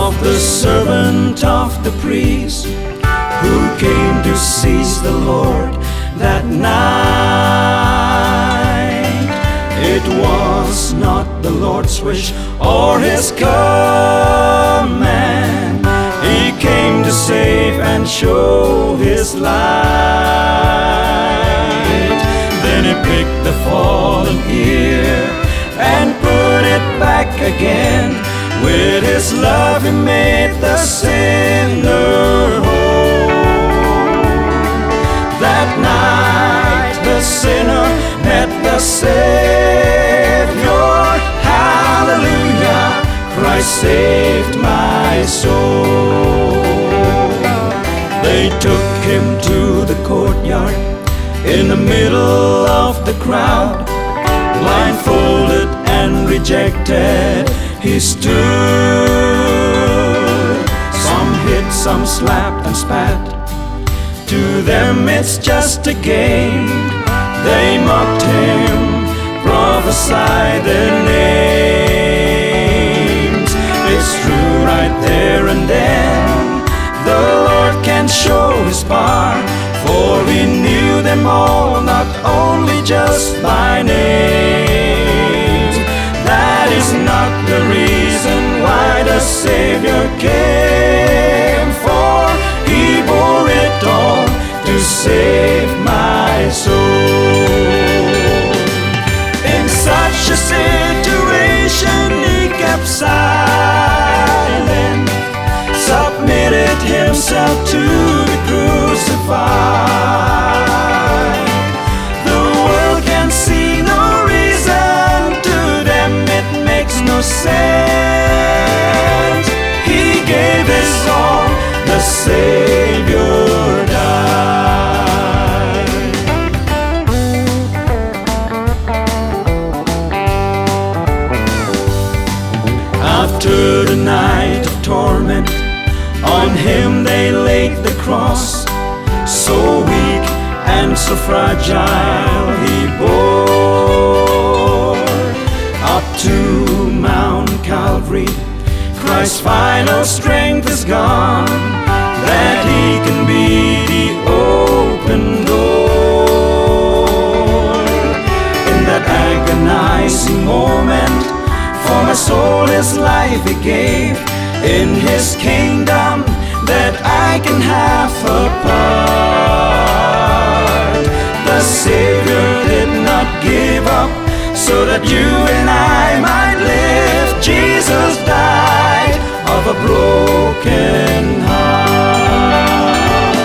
of the servant of the priest who came to seize the Lord that night. It was not the Lord's wish or his command. He came to save and show his light. Then he picked the fallen ear and put it back again. With his love he made the sinner whole. That night the sinner met the Savior. Hallelujah, Christ saved my soul. They took him to the courtyard in the middle of the crowd. Blindfolded and rejected he stood. Some hit, some slapped and spat. To them it's just a game. They mocked him, prophesied their names. It's true right there and then the Lord can show his power, for he knew them all, not only just by name. That is not the reason why the Savior came, for he bore it all to save my soul. In such a situation he kept silent, submitted himself to be crucified. The world can see no reason, to them it makes no sense. He gave his all, the Savior died. After the night of torment, on him they laid the cross. So weak and so fragile he bore. Up to Mount Calvary, Christ's final strength is gone, that he can be the open door. In that agonizing moment, for my soul his life he gave. In his kingdom that I can have a part. The Savior did not give up so that you and I might live. Jesus died of a broken heart.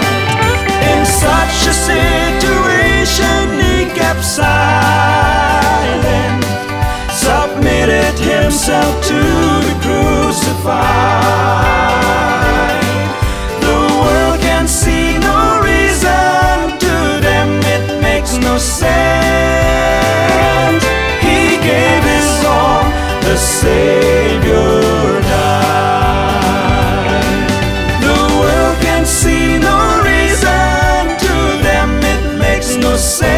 In such a situation he kept silent, submitted himself to be crucified. The world can see no reason, to them it makes no sense. He gave his all, the Savior died. The world can see no reason, to them it makes no sense.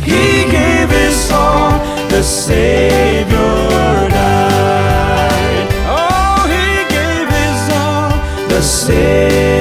He gave his all, the Savior died. Oh, he gave his all, the Savior